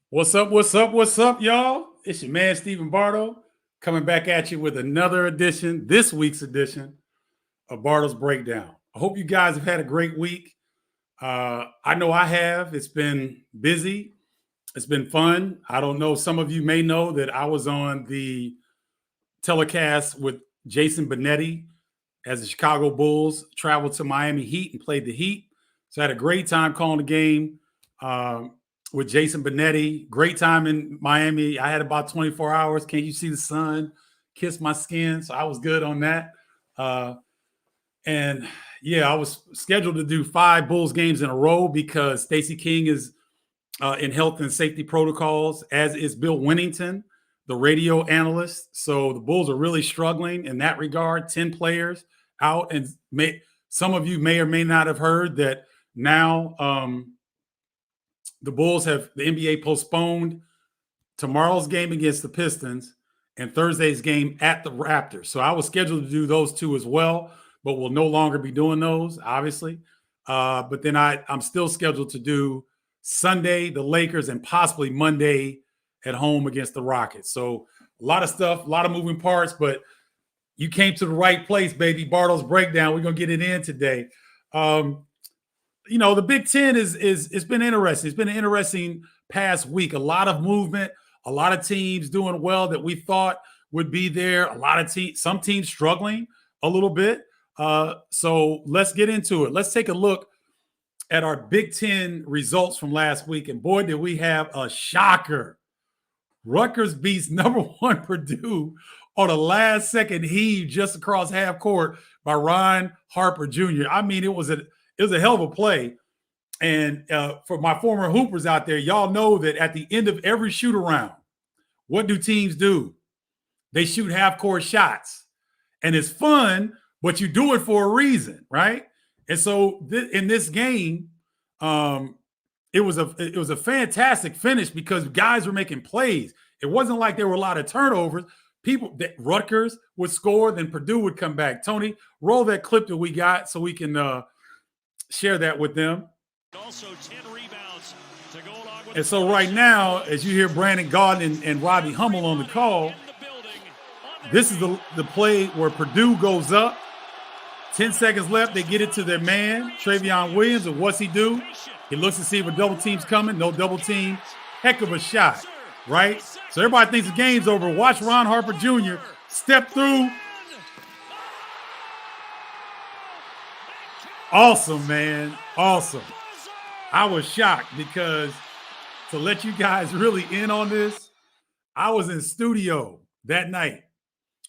What's up? What's up? What's up, y'all? It's your man, Stephen Bardo, coming back at you with another edition, this week's edition of Bardo's Breakdown. I hope you guys have had a great week. I know I have. It's been busy. It's been fun. I don't know. Some of you may know that I was on the telecast with Jason Benetti as the Chicago Bulls traveled to Miami Heat and played the Heat. So I had a great time calling the game. With Jason Benetti. Great time in Miami. I had about 24 hours. Can't you see the sun? Kiss my skin. So I was good on that. And yeah, I was scheduled to do 5 Bulls games in a row because Stacey King is in health and safety protocols, as is Bill Winnington, the radio analyst. So the Bulls are really struggling in that regard. 10 players out. And some of you may or may not have heard that now the Bulls have the NBA postponed tomorrow's game against the Pistons and Thursday's game at the Raptors. So I was scheduled to do those two as well, but we'll no longer be doing those, obviously. But then I'm still scheduled to do Sunday, the Lakers, and possibly Monday at home against the Rockets. So a lot of stuff, a lot of moving parts, but you came to the right place, baby. Bardo's Breakdown. We're going to get it in today. The Big Ten is it's been interesting. It's been an interesting past week. A lot of movement, a lot of teams doing well that we thought would be there. A lot of some teams struggling a little bit. So let's get into it. Let's take a look at our Big Ten results from last week. And boy, did we have a shocker. Rutgers beats number 1 Purdue on a last-second heave just across half court by Ron Harper Jr. I mean, it was a hell of a play. And for my former hoopers out there, y'all know that at the end of every shoot around, what do teams do? They shoot half-court shots. And it's fun, but you do it for a reason, right? And so in this game, it was a fantastic finish because guys were making plays. It wasn't like there were a lot of turnovers. Rutgers would score, then Purdue would come back. Tony, roll that clip that we got so we can share that with them. Also 10 rebounds to go along with and so right now, as you hear Brandon Gaudin and Robbie Hummel on the call, this is the play where Purdue goes up. 10 seconds left. They get it to their man, Travion Williams. And what's he do? He looks to see if a double team's coming. No double team. Heck of a shot, right? So everybody thinks the game's over. Watch Ron Harper Jr. step through. Awesome, man. Awesome. I was shocked because to let you guys really in on this, I was in studio that night.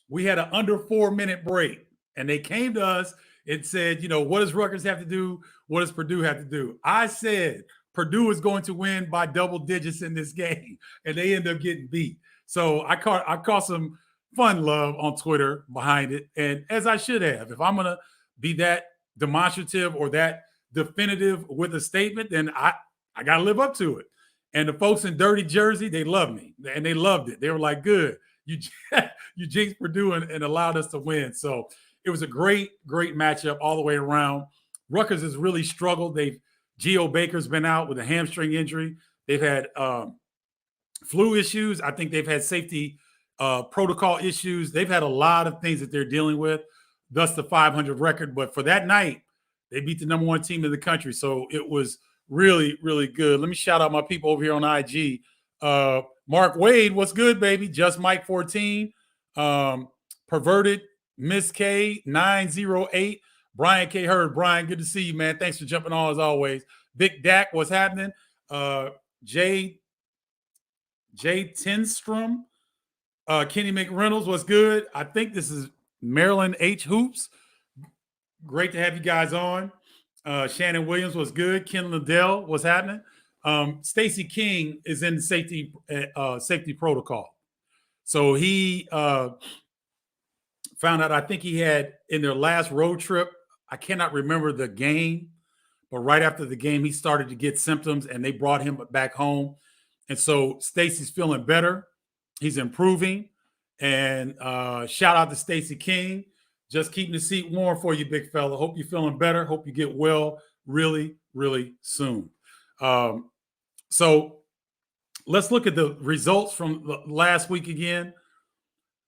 We had an under 4-minute break, and they came to us and said, what does Rutgers have to do? What does Purdue have to do? I said, Purdue is going to win by double digits in this game, and they end up getting beat. So I caught some fun love on Twitter behind it, and as I should have. If I'm going to be that demonstrative or that definitive with a statement, then I got to live up to it. And the folks in Dirty Jersey, they love me, and they loved it. They were like, good. You jinxed Purdue and allowed us to win. So it was a great, great matchup all the way around. Rutgers has really struggled. Geo Baker's been out with a hamstring injury. They've had flu issues. I think they've had safety protocol issues. They've had a lot of things that they're dealing with, thus the 500 record. But for that night, they beat the number 1 team in the country. So it was really, really good. Let me shout out my people over here on IG. Mark Wade, what's good, baby? Just Mike 14. Perverted Miss K 908. Brian K. Hurd. Brian, good to see you, man. Thanks for jumping on as always. Vic Dak, what's happening? Jay Tinstrom. Kenny McReynolds, what's good? I think this is Maryland H. Hoops. Great to have you guys on. Shannon Williams, what's good? Ken Liddell, what's happening? Stacey King is in safety protocol. So he found out, I think he had in their last road trip, I cannot remember the game, but right after the game, he started to get symptoms and they brought him back home. And so Stacey's feeling better. He's improving. And shout out to Stacey King. Just keeping the seat warm for you, big fella. Hope you're feeling better. Hope you get well really, really soon. So let's look at the results from last week again.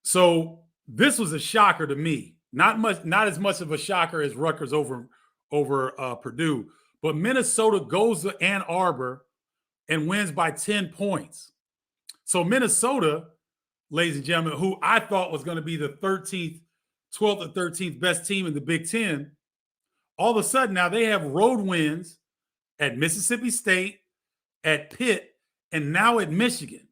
So this was a shocker to me. Not as much of a shocker as Rutgers over Purdue, but Minnesota goes to Ann Arbor and wins by 10 points. So Minnesota, ladies and gentlemen, who I thought was going to be the 12th or 13th best team in the Big Ten, all of a sudden now they have road wins at Mississippi State, at Pitt, and now at Michigan.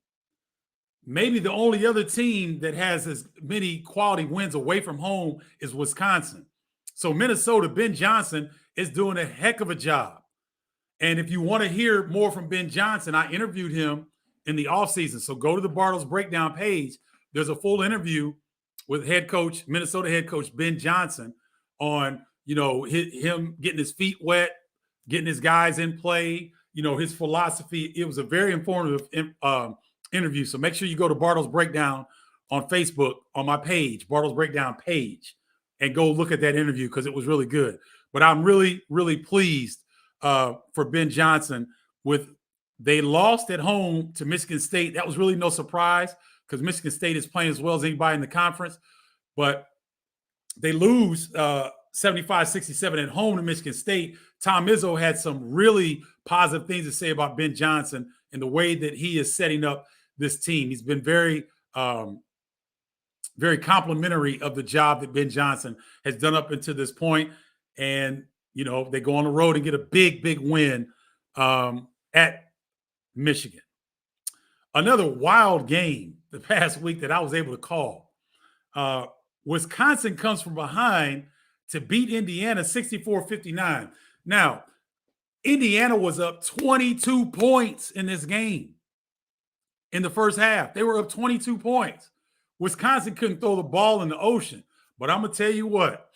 Maybe the only other team that has as many quality wins away from home is Wisconsin. So Minnesota, Ben Johnson is doing a heck of a job. And if you want to hear more from Ben Johnson, I interviewed him in the offseason. So go to the Bardo's Breakdown page. There's a full interview with Minnesota head coach Ben Johnson on, him getting his feet wet, getting his guys in play, his philosophy. It was a very informative interview. So make sure you go to Bardo's Breakdown on Facebook on my page, Bardo's Breakdown page, and go look at that interview because it was really good. But I'm really, really pleased for Ben Johnson they lost at home to Michigan State. That was really no surprise because Michigan State is playing as well as anybody in the conference. But they lose 75-67 at home to Michigan State. Tom Izzo had some really positive things to say about Ben Johnson and the way that he is setting up this team. He's been very, very complimentary of the job that Ben Johnson has done up until this point. And, they go on the road and get a big, big win at Michigan. Another wild game the past week that I was able to call. Wisconsin comes from behind to beat Indiana 64-59. Now, Indiana was up 22 points in this game in the first half. They were up 22 points. Wisconsin couldn't throw the ball in the ocean. But I'm going to tell you what.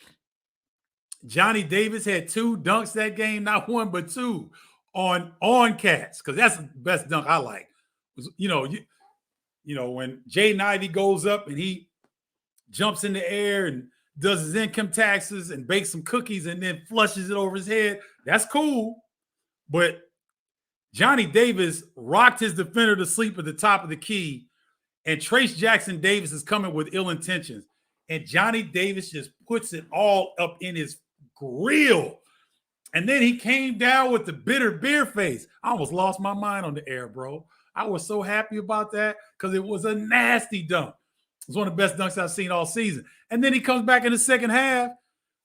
Johnny Davis had 2 dunks that game, not 1 but 2 on cats, because that's the best dunk I like. When Jaden Ivey goes up and he jumps in the air and does his income taxes and bakes some cookies and then flushes it over his head, that's cool. But Johnny Davis rocked his defender to sleep at the top of the key, and Trace Jackson Davis is coming with ill intentions. And Johnny Davis just puts it all up in his grill. And then he came down with the bitter beer face. I almost lost my mind on the air, bro. I was so happy about that because it was a nasty dunk. It was one of the best dunks I've seen all season. And then he comes back in the second half,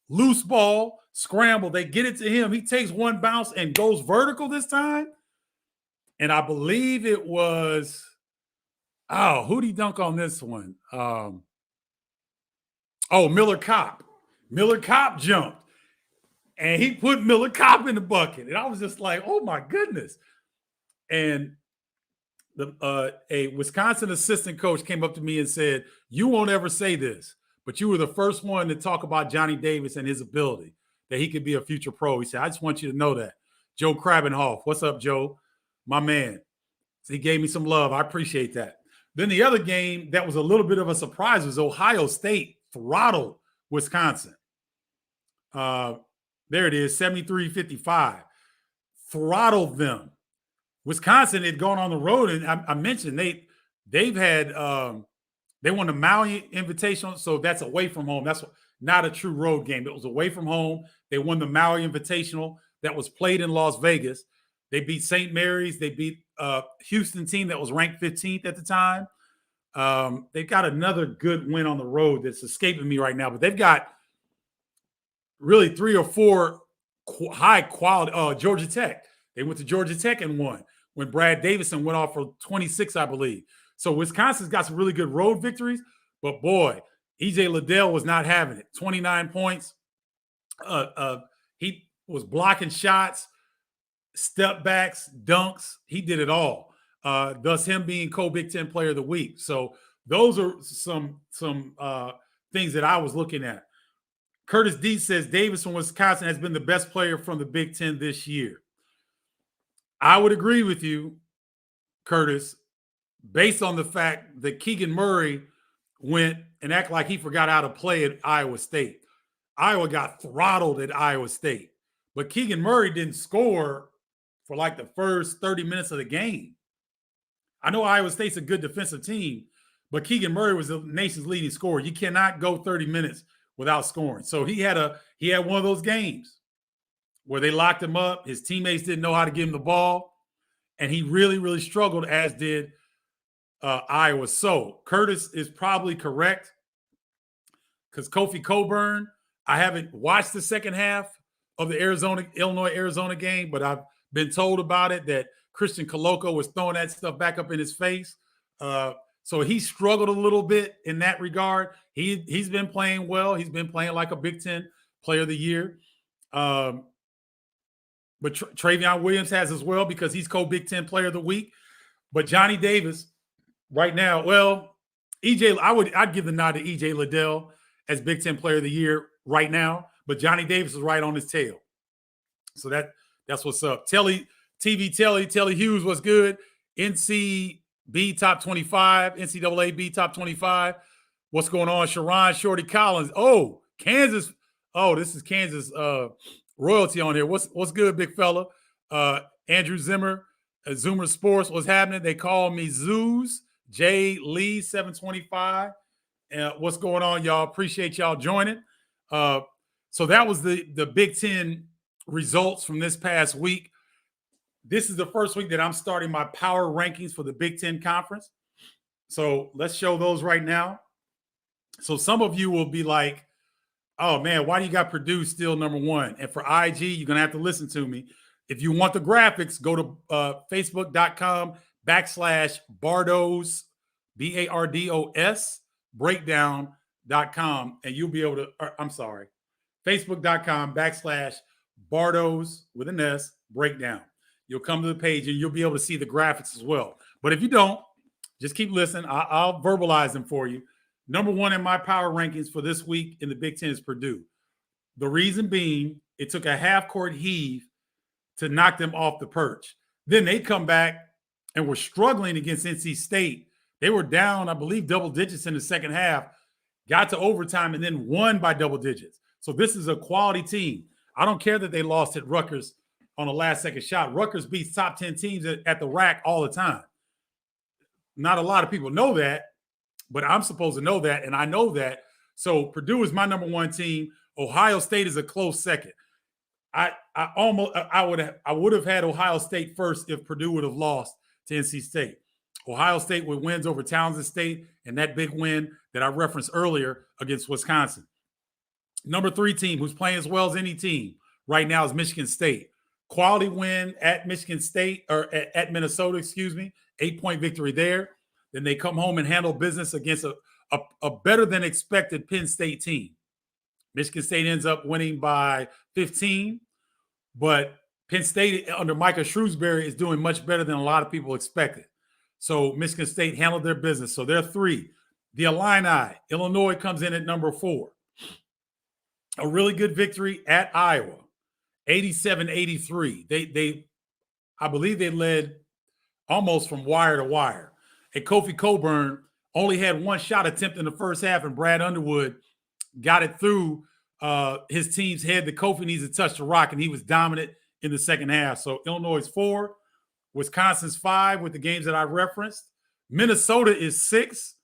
loose ball, scramble. They get it to him. He takes one bounce and goes vertical this time. And I believe it was, who'd he dunk on this one? Miller Kopp. Miller Kopp jumped. And he put Miller Kopp in the bucket. And I was just like, oh, my goodness. And a Wisconsin assistant coach came up to me and said, you won't ever say this, but you were the first one to talk about Johnny Davis and his ability, that he could be a future pro. He said, I just want you to know that. Joe Krabenhoff. What's up, Joe? My man. So he gave me some love. I appreciate that. Then the other game that was a little bit of a surprise was Ohio State throttled Wisconsin. There it is, 73-55. Throttled them. Wisconsin had gone on the road, and I mentioned they've had they won the Maui Invitational, so that's away from home. That's not a true road game. It was away from home. They won the Maui Invitational that was played in Las Vegas. They beat St. Mary's. They beat Houston team that was ranked 15th at the time. They've got another good win on the road that's escaping me right now, but they've got really 3 or 4 high quality. Georgia Tech. They went to Georgia Tech and won when Brad Davison went off for 26, I believe. So Wisconsin's got some really good road victories, but boy, EJ Liddell was not having it. 29 points. He was blocking shots, step backs, dunks. He did it all. Thus him being co-Big Ten Player of the Week. So those are some things that I was looking at. Curtis D says Davis from Wisconsin has been the best player from the Big Ten this year. I would agree with you, Curtis, based on the fact that Keegan Murray went and acted like he forgot how to play at Iowa State. Iowa got throttled at Iowa State, but Keegan Murray didn't score for like the first 30 minutes of the game. I know Iowa State's a good defensive team, but Keegan Murray was the nation's leading scorer. You cannot go 30 minutes without scoring. So he had one of those games where they locked him up. His teammates didn't know how to give him the ball, and he really, really struggled, as did Iowa. So Curtis is probably correct because Kofi Cockburn, I haven't watched the second half of the Illinois-Arizona game, but I've been told about it, that Christian Koloko was throwing that stuff back up in his face. So he struggled a little bit in that regard. He's been playing well. He's been playing like a Big Ten Player of the Year. But Travion Williams has as well, because he's co-Big Ten Player of the Week. But Johnny Davis right now, well, I'd give the nod to EJ Liddell as Big Ten Player of the Year right now, but Johnny Davis is right on his tail. So that's what's up. Telly Hughes was good. NCAA top 25. What's going on? Sharon Shorty Collins. Oh, Kansas. Oh, this is Kansas royalty on here. What's good, big fella? Andrew Zimmer, Zoomer Sports. What's happening? They call me Zoos. Jay Lee 725. What's going on, y'all? Appreciate y'all joining. So that was the Big Ten results from this past week. This is the first week that I'm starting my power rankings for the Big Ten Conference. So let's show those right now. So some of you will be like, oh, man, why do you got Purdue still number one? And for IG, you're going to have to listen to me. If you want the graphics, go to facebook.com/Bardos, BARDOS, breakdown.com, and you'll be able to, facebook.com/Bardos with an S, breakdown. You'll come to the page and you'll be able to see the graphics as well. But if you don't, just keep listening. I'll verbalize them for you. Number one in my power rankings for this week in the Big Ten is Purdue. The reason being, it took a half-court heave to knock them off the perch. Then they come back and were struggling against NC State. They were down, I believe, double digits in the second half, got to overtime, and then won by double digits. So this is a quality team. I don't care that they lost at Rutgers on the last-second shot. Rutgers beats top 10 teams at the rack all the time. Not a lot of people know that, but I'm supposed to know that, and I know that. So Purdue is my number one team. Ohio State is a close second. I would have had Ohio State first if Purdue would have lost to NC State. Ohio State with wins over Townsend State and that big win that I referenced earlier against Wisconsin. Number 3 team who's playing as well as any team right now is Michigan State. Quality win at Michigan State, or at Minnesota, 8-point victory there. Then they come home and handle business against a better than expected Penn State team. Michigan State ends up winning by 15, but Penn State under Micah Shrewsbury is doing much better than a lot of people expected. So Michigan State handled their business. So they're 3. The Illini, Illinois comes in at number 4. A really good victory at Iowa, 87-83. I believe they led almost from wire to wire. And Kofi Cockburn only had one shot attempt in the first half, and Brad Underwood got it through his team's head. The Kofi needs to touch the rock, and he was dominant in the second half. So Illinois is 4, Wisconsin's 5 with the games that I referenced. Minnesota is 6,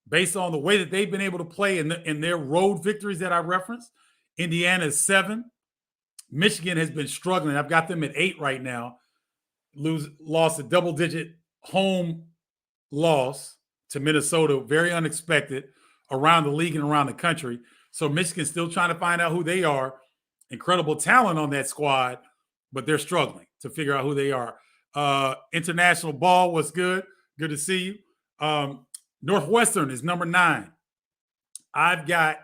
based on the way that they've been able to play in their road victories that I referenced. Indiana is 7. Michigan has been struggling. I've got them at 8 right now. Lost a double-digit home loss to Minnesota, very unexpected, around the league and around the country. So Michigan's still trying to find out who they are. Incredible talent on that squad, but they're struggling to figure out who they are. International ball was good. Good to see you. Northwestern is number 9. I've got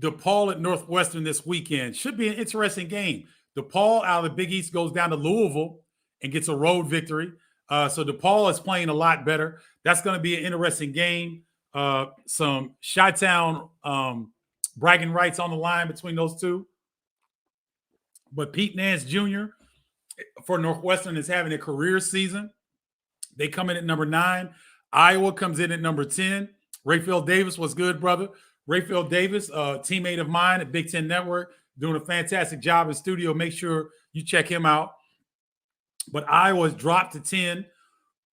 DePaul at Northwestern this weekend. Should be an interesting game. DePaul out of the Big East goes down to Louisville and gets a road victory. So DePaul is playing a lot better. That's going to be an interesting game. Some Chi-Town bragging rights on the line between those two. But Pete Nance Jr. for Northwestern is having a career season. They come in at number 9. Iowa comes in at number 10. Rayfield Davis was good, brother. Rayfield Davis, a teammate of mine at Big Ten Network, doing a fantastic job in studio. Make sure you check him out. But Iowa's dropped to 10.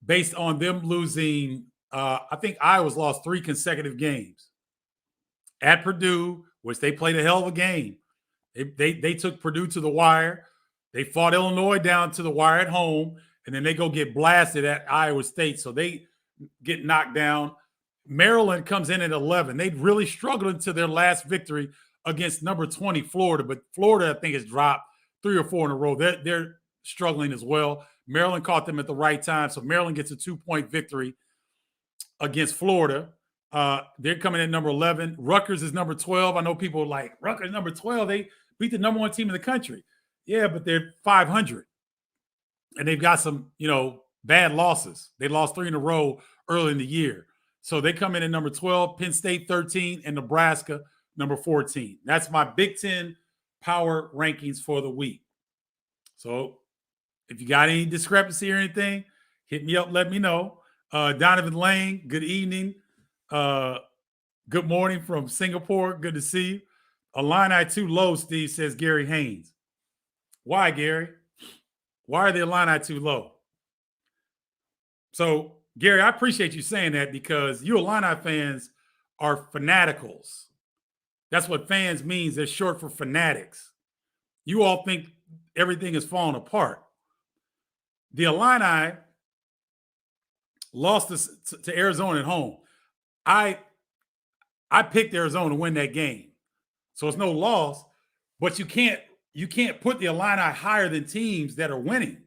based on them losing. I think Iowa's lost 3 consecutive games at Purdue, which they played a hell of a game. They took Purdue to the wire. They fought Illinois down to the wire at home, and then they go get blasted at Iowa State. So they get knocked down. Maryland comes in at 11. They really struggled into their last victory against number 20 Florida, but Florida, I think, has dropped 3 or 4 in a row. They're struggling as well. Maryland caught them at the right time, so Maryland gets a 2-point victory against Florida. They're coming in number 11. Rutgers is number 12. I know people are like, Rutgers number 12. They beat the number 1 team in the country. Yeah, but they're 500. And they've got some, bad losses. They lost 3 in a row early in the year. So they come in at number 12, Penn State 13, and Nebraska number 14. That's my Big Ten power rankings for the week. So if you got any discrepancy or anything, hit me up, let me know. Donovan Lane, good evening. Good morning from Singapore. Good to see you. Illini too low, Steve, says Gary Haynes. Why, Gary? Why are the Illini too low? So, Gary, I appreciate you saying that because you Illini fans are fanaticals. That's what fans means. They're short for fanatics. You all think everything is falling apart. The Illini lost to Arizona at home. I picked Arizona to win that game. So it's no loss, but you can't put the Illini higher than teams that are winning.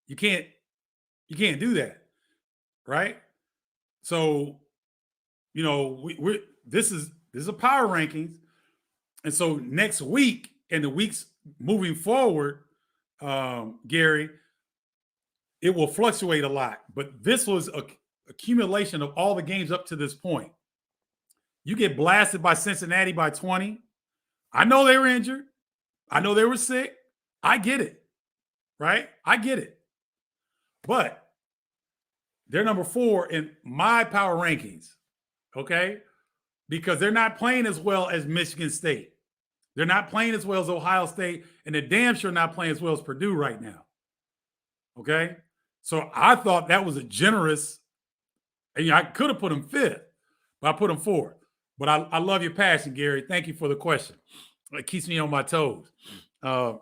You can't do that. Right? So, this is a power rankings. And so next week and the weeks moving forward, Gary, it will fluctuate a lot. But this was a accumulation of all the games up to this point. You get blasted by Cincinnati by 20. I know they were injured. I know they were sick. I get it. Right? I get it. But they're number 4 in my power rankings, okay? Because they're not playing as well as Michigan State. They're not playing as well as Ohio State, and they're damn sure not playing as well as Purdue right now, okay? So I thought that was a generous, and I could have put them 5th, but I put them 4th. But I love your passion, Gary. Thank you for the question. It keeps me on my toes. And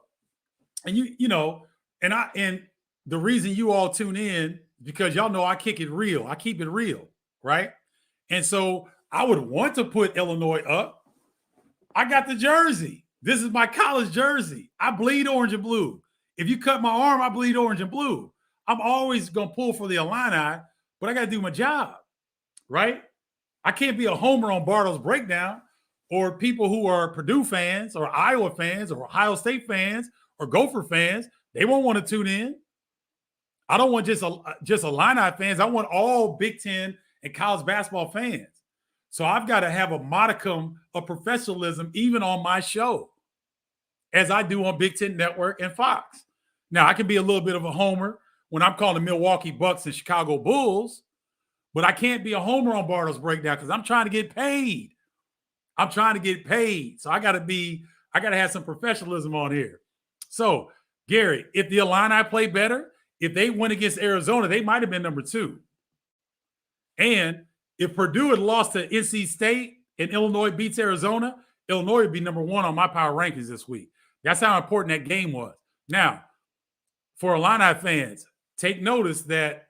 and the reason you all tune in because y'all know I kick it real. I keep it real, right? And so I would want to put Illinois up. I got the jersey. This is my college jersey. I bleed orange and blue. If you cut my arm, I bleed orange and blue. I'm always going to pull for the Illini, but I got to do my job, right? I can't be a homer on Bardo's breakdown or people who are Purdue fans or Iowa fans or Ohio State fans or Gopher fans. They won't want to tune in. I don't want just Illini fans. I want all Big Ten and college basketball fans. So I've got to have a modicum of professionalism even on my show, as I do on Big Ten Network and Fox. Now, I can be a little bit of a homer when I'm calling Milwaukee Bucks and Chicago Bulls, but I can't be a homer on Bardo's breakdown because I'm trying to get paid. So I got to have some professionalism on here. So, Gary, if the Illini play better, if they went against Arizona, they might have been number 2. And if Purdue had lost to NC State and Illinois beats Arizona, Illinois would be number 1 on my power rankings this week. That's how important that game was. Now, for Illini fans, take notice that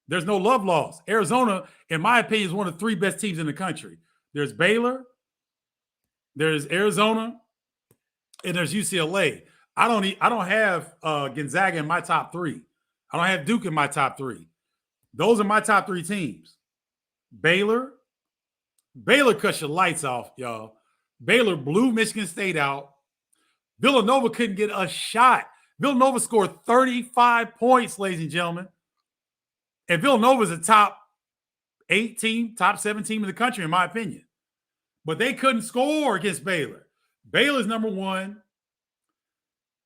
there's no love lost. Arizona, in my opinion, is one of the 3 best teams in the country. There's Baylor, there's Arizona, and there's UCLA. I don't have Gonzaga in my top 3. I don't have Duke in my top 3. Those are my top 3 teams. Baylor cut your lights off, y'all. Baylor blew Michigan State out. Villanova couldn't get a shot. Villanova scored 35 points, ladies and gentlemen. And Villanova is a top 8 team, top 7 team in the country, in my opinion. But they couldn't score against Baylor. Baylor's number 1.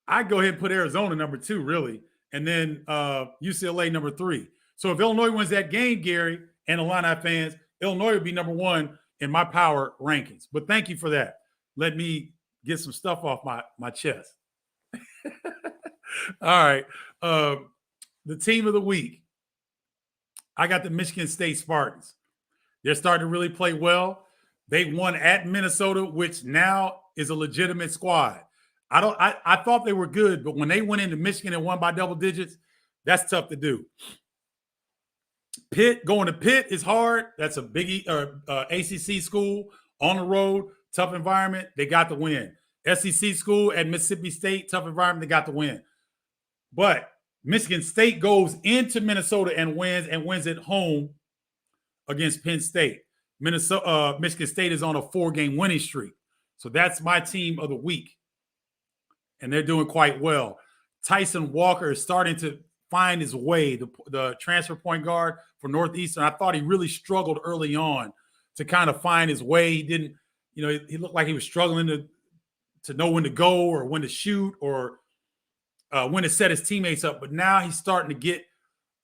I'd go ahead and put Arizona number 2, really. And then UCLA number 3. So if Illinois wins that game, Gary, and Illini fans, Illinois would be number 1 in my power rankings. But thank you for that. Let me get some stuff off my chest. All right. The team of the week. I got the Michigan State Spartans. They're starting to really play well. They won at Minnesota, which now is a legitimate squad. I thought they were good, but when they went into Michigan and won by double digits, that's tough to do. Pitt, going to Pitt is hard. That's a big ACC school on the road, tough environment. They got the win. SEC school at Mississippi State, tough environment. They got the win. But Michigan State goes into Minnesota and wins at home against Penn State. Michigan State is on a 4-game winning streak. So that's my team of the week. And they're doing quite well. Tyson Walker is starting to find his way, the transfer point guard for Northeastern. I thought he really struggled early on to kind of find his way. He didn't, he looked like he was struggling to know when to go or when to shoot or when to set his teammates up. But now he's starting to get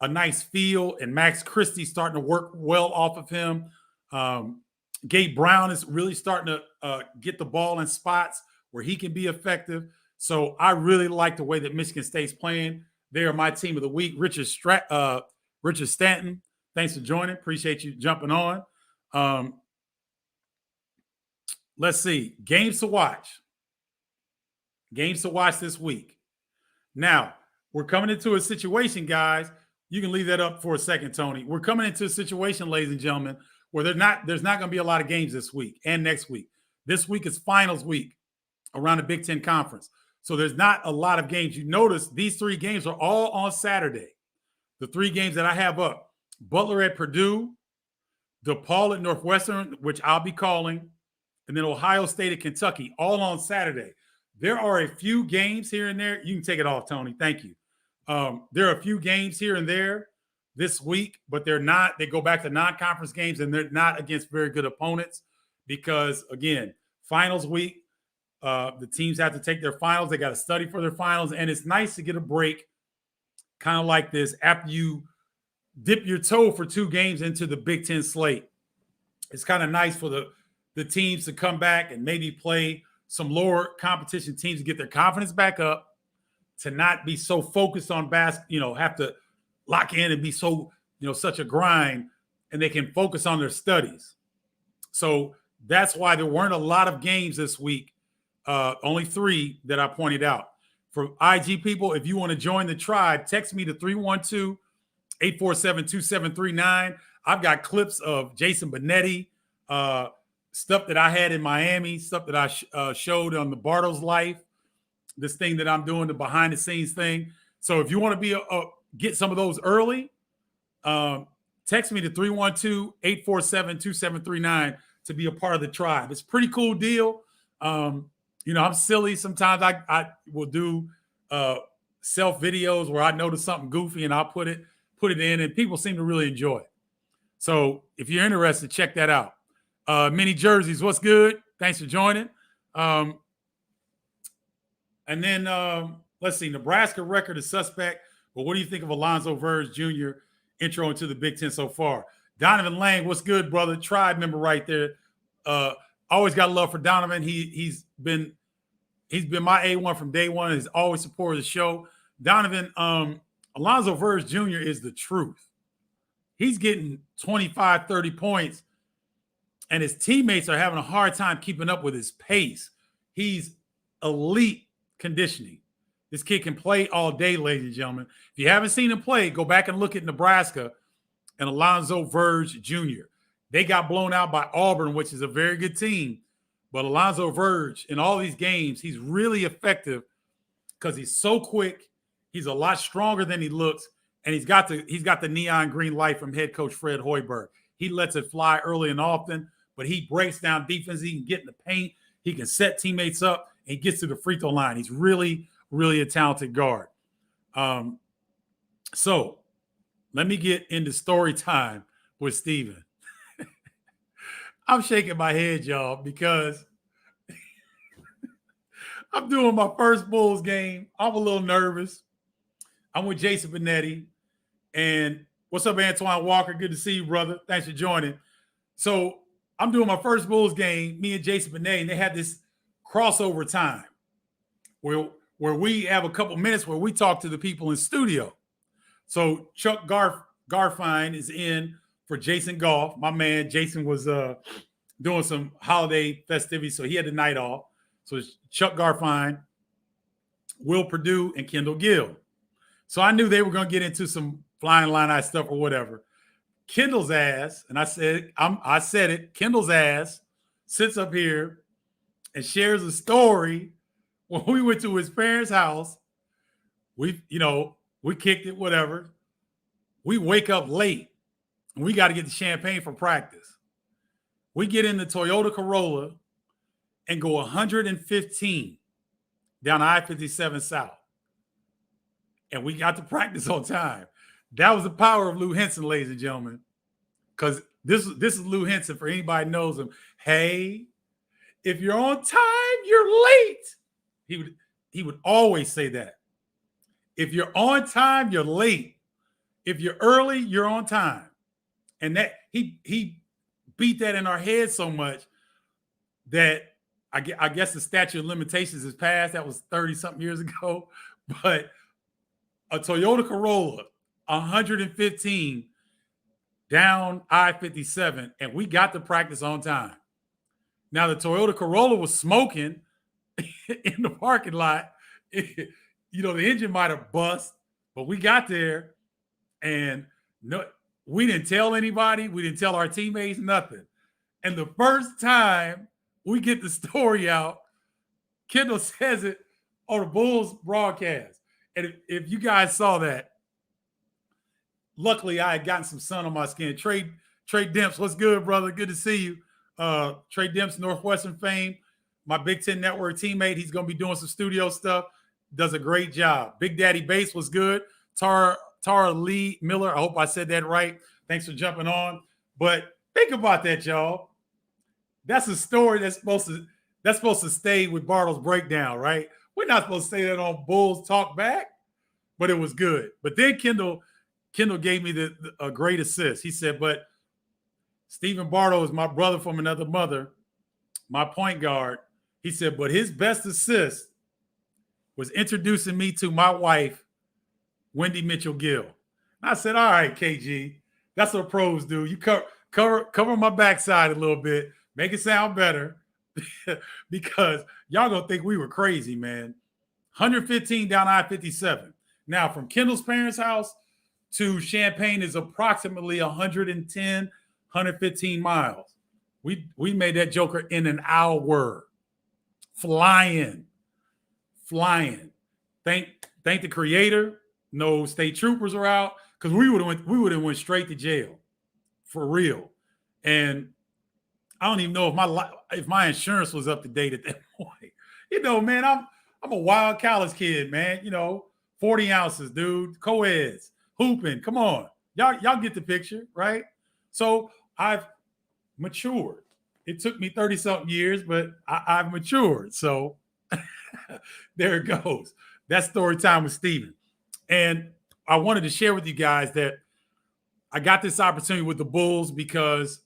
a nice feel, and Max Christie's starting to work well off of him. Gabe Brown is really starting to get the ball in spots where he can be effective. So I really like the way that Michigan State's playing. They are my team of the week. Richard Stanton, thanks for joining. Appreciate you jumping on. Let's see. Games to watch. Games to watch this week. Now, we're coming into a situation, guys. You can leave that up for a second, Tony. We're coming into a situation, ladies and gentlemen, where there's not going to be a lot of games this week and next week. This week is finals week around the Big Ten Conference. So there's not a lot of games. You notice these 3 games are all on Saturday. The 3 games that I have up: Butler at Purdue, DePaul at Northwestern, which I'll be calling, and then Ohio State at Kentucky, all on Saturday. There are a few games here and there. You can take it off, Tony. Thank you. There are a few games here and there this week, but they're not. They go back to non-conference games, and they're not against very good opponents because, again, finals week. The teams have to take their finals. They got to study for their finals. And it's nice to get a break kind of like this after you dip your toe for 2 games into the Big Ten slate. It's kind of nice for the teams to come back and maybe play some lower competition teams to get their confidence back up, to not be so focused on have to lock in and be so, such a grind, and they can focus on their studies. So that's why there weren't a lot of games this week. Only 3 that I pointed out. For IG people, if you want to join the tribe, text me to 312-847-2739. I've got clips of Jason Benetti, stuff that I had in Miami, stuff that I showed on the Bardo's life, this thing that I'm doing, the behind the scenes thing. So if you want to be get some of those early, text me to 312-847-2739 to be a part of the tribe. It's a pretty cool deal. I'm silly. Sometimes I will do self videos where I notice something goofy and I'll put it in, and people seem to really enjoy it. So if you're interested, check that out. Mini Jerseys, what's good? Thanks for joining. And then let's see. Nebraska record is suspect, but what do you think of Alonzo Verge Jr. intro into the Big Ten so far? Donovan Lang, what's good, brother? Tribe member right there. Always got love for Donovan. He's been my A1 from day one. He's always supported the show. Donovan, Alonzo Verge Jr. is the truth. He's getting 25, 30 points, and his teammates are having a hard time keeping up with his pace. He's elite conditioning. This kid can play all day, ladies and gentlemen. If you haven't seen him play, go back and look at Nebraska and Alonzo Verge Jr. They got blown out by Auburn, which is a very good team. But Alonzo Verge, in all these games, he's really effective because he's so quick. He's a lot stronger than he looks, and he's got the neon green light from head coach Fred Hoiberg. He lets it fly early and often, but he breaks down defense. He can get in the paint. He can set teammates up, and he gets to the free throw line. He's really, really a talented guard. So let me get into story time with Steven. I'm shaking my head, y'all, because I'm doing my first Bulls game. I'm a little nervous. I'm with Jason Benetti. And what's up, Antoine Walker? Good to see you, brother. Thanks for joining. So I'm doing my first Bulls game, me and Jason Benetti, and they had this crossover time where we have a couple minutes where we talk to the people in studio. So Chuck Garfine is in for Jason Goff. My man Jason was doing some holiday festivities, so he had the night off. So it's Chuck Garfine, Will Purdue, and Kendall Gill. So I knew they were going to get into some flying line eye stuff or whatever. Kendall's ass, and I said it, Kendall's ass sits up here and shares a story when we went to his parents' house. We kicked it, whatever. We wake up late and we got to get the champagne for practice. We get in the Toyota Corolla and go 115 down I-57 South. And we got to practice on time. That was the power of Lou Henson, ladies and gentlemen. Because this is Lou Henson, for anybody who knows him. Hey, if you're on time, you're late. He would always say that. If you're on time, you're late. If you're early, you're on time. And that he beat that in our head so much that I guess the statute of limitations is passed. That was 30-something years ago. But a Toyota Corolla, 115 down I-57, and we got to practice on time. Now, the Toyota Corolla was smoking in the parking lot. The engine might have bust, but we got there, and no, we didn't tell anybody. We didn't tell our teammates, nothing. And the first time we get the story out, Kendall says it on the Bulls broadcast. And if you guys saw that, luckily I had gotten some sun on my skin. Trey Demps, what's good, brother? Good to see you. Trey Demps, Northwestern fame, my Big Ten Network teammate. He's going to be doing some studio stuff. Does a great job. Big Daddy Bass was good. Tara Lee Miller, I hope I said that right. Thanks for jumping on. But think about that, y'all. That's a story that's supposed to stay with Bardo's breakdown, right? We're not supposed to say that on Bulls Talk Back, but it was good. But then Kendall gave me a great assist. He said, but Stephen Bardo is my brother from another mother, my point guard. He said, but his best assist was introducing me to my wife, Wendy Mitchell-Gill. I said, all right, KG, that's what pros do. You cover my backside a little bit, make it sound better, because y'all gonna think we were crazy, man. 115 down I-57. Now, from Kendall's parents' house to Champaign is approximately 110, 115 miles. We made that joker in an hour. Flying. Thank the creator. No state troopers are out, because we would have went straight to jail, for real. And I don't even know if my insurance was up to date at that point. Man, I'm a wild college kid, man. 40 ounces, dude. Co-eds, hooping. Come on, y'all get the picture, right? So I've matured. It took me 30-something years, but I've matured. So there it goes. That's story time with Steven. And I wanted to share with you guys that I got this opportunity with the Bulls because,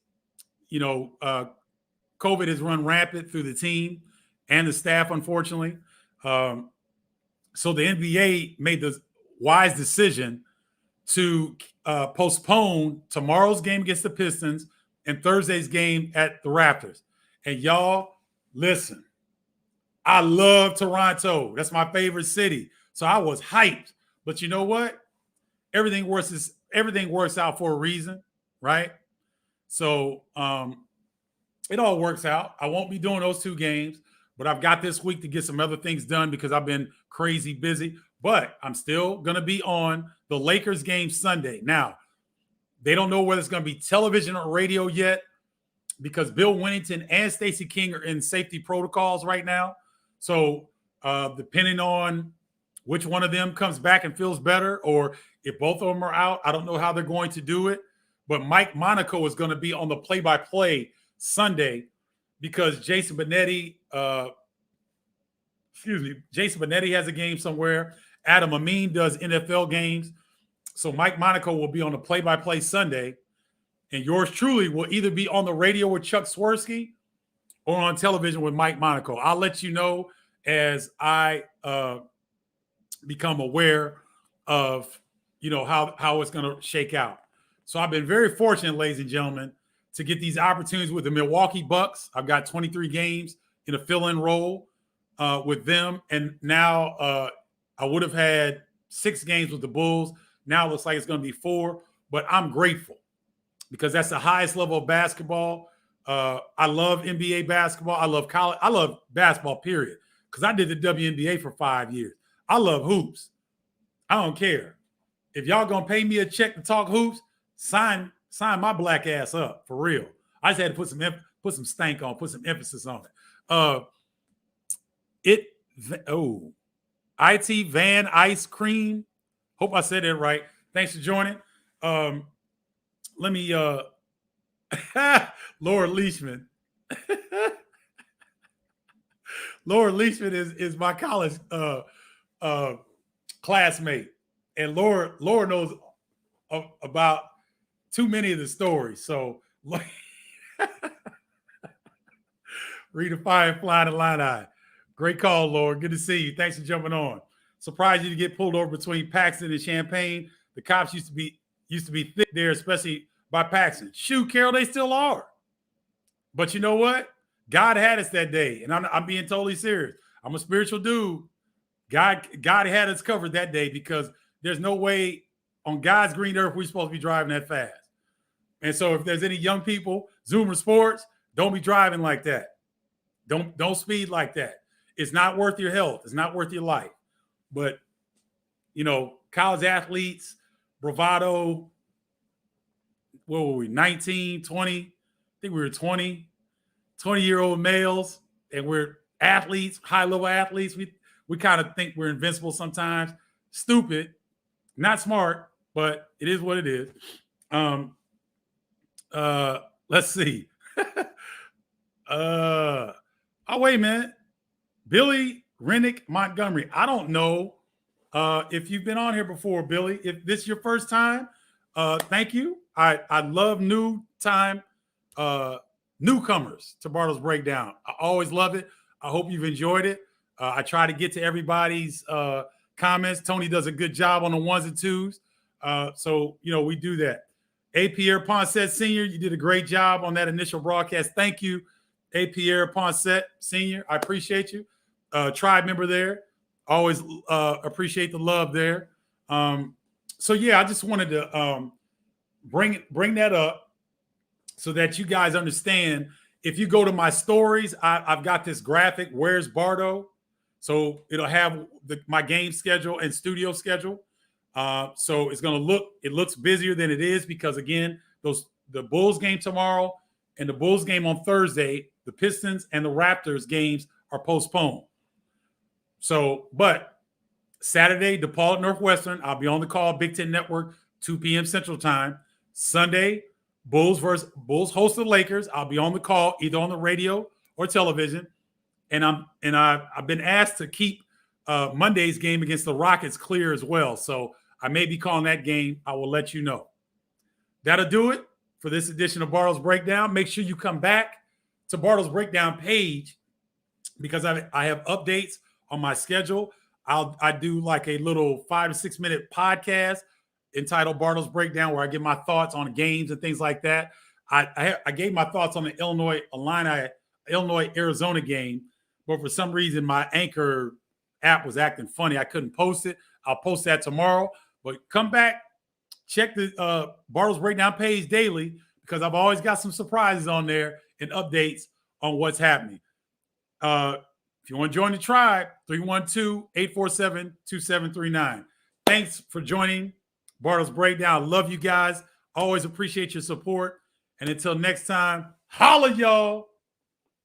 COVID has run rampant through the team and the staff, unfortunately. So the NBA made the wise decision to postpone tomorrow's game against the Pistons and Thursday's game at the Raptors. And y'all, listen, I love Toronto. That's my favorite city. So I was hyped. But you know what? Everything works out for a reason, right? So it all works out. I won't be doing those 2 games, but I've got this week to get some other things done because I've been crazy busy. But I'm still going to be on the Lakers game Sunday. Now, they don't know whether it's going to be television or radio yet because Bill Winnington and Stacey King are in safety protocols right now. So depending on which one of them comes back and feels better, or if both of them are out, I don't know how they're going to do it. But Mike Monaco is going to be on the play-by-play Sunday because Jason Benetti has a game somewhere. Adam Amin does NFL games. So Mike Monaco will be on the play-by-play Sunday. And yours truly will either be on the radio with Chuck Swirsky or on television with Mike Monaco. I'll let you know as I become aware of, how it's going to shake out. So I've been very fortunate, ladies and gentlemen, to get these opportunities with the Milwaukee Bucks. I've got 23 games in a fill-in role with them. And now I would have had 6 games with the Bulls. Now it looks like it's going to be 4. But I'm grateful because that's the highest level of basketball. I love NBA basketball. I love college. I love basketball, period, because I did the WNBA for 5 years. I love hoops. I don't care. If y'all going to pay me a check to talk hoops, sign my black ass up, for real. I just had to put some stank on, put some emphasis on it. IT Van Ice Cream. Hope I said that right. Thanks for joining. Let me Laura Leishman. Laura Leishman is my college classmate, and Laura knows about too many of the stories. So read a fire flying a line eye. Great call, Laura. Good to see you. Thanks for jumping on. Surprised you to get pulled over between Paxton and Champaign. The cops used to be thick there, especially by Paxton. Shoot, Carol, they still are. But you know what? God had us that day, and I'm being totally serious. I'm a spiritual dude. God had us covered that day because there's no way on God's green earth we're supposed to be driving that fast. And so if there's any young people, Zoomer Sports, don't be driving like that. Don't speed like that. It's not worth your health. It's not worth your life. But, college athletes, bravado, what were we, 19, 20? I think we were 20-year-old males, and we're athletes, high-level athletes. We kind of think we're invincible sometimes. Stupid, not smart, but it is what it is. Let's see. Wait a minute. Billy Rennick Montgomery. I don't know if you've been on here before, Billy. If this is your first time, thank you. I love newcomers to Bardo's Breakdown. I always love it. I hope you've enjoyed it. I try to get to everybody's comments. Tony does a good job on the ones and twos. So we do that. A. Pierre Poncet Sr., you did a great job on that initial broadcast. Thank you, A. Pierre Poncet Sr. I appreciate you. Tribe member there. Always appreciate the love there. So I just wanted to bring that up so that you guys understand. If you go to my stories, I've got this graphic, Where's Bardo? So it'll have my game schedule and studio schedule. So it's going to looks busier than it is because, again, the Bulls game tomorrow and the Bulls game on Thursday, the Pistons and the Raptors games are postponed. So, but Saturday, DePaul Northwestern, I'll be on the call, Big Ten Network, 2 p.m. Central Time. Sunday, Bulls host the Lakers. I'll be on the call either on the radio or television. And I've been asked to keep Monday's game against the Rockets clear as well. So I may be calling that game. I will let you know. That'll do it for this edition of Bardo's Breakdown. Make sure you come back to Bardo's Breakdown page because I have updates on my schedule. I do like a little 5 to 6 minute podcast entitled Bardo's Breakdown where I give my thoughts on games and things like that. I gave my thoughts on the Illinois-Arizona game, but for some reason my Anchor app was acting funny. I couldn't post it. I'll post that tomorrow. But come back, check the Bardo's Breakdown page daily because I've always got some surprises on there and updates on what's happening. If you want to join the tribe, 312-847-2739. Thanks for joining Bardo's Breakdown. I love you guys. Always appreciate your support. And until next time, holla, y'all.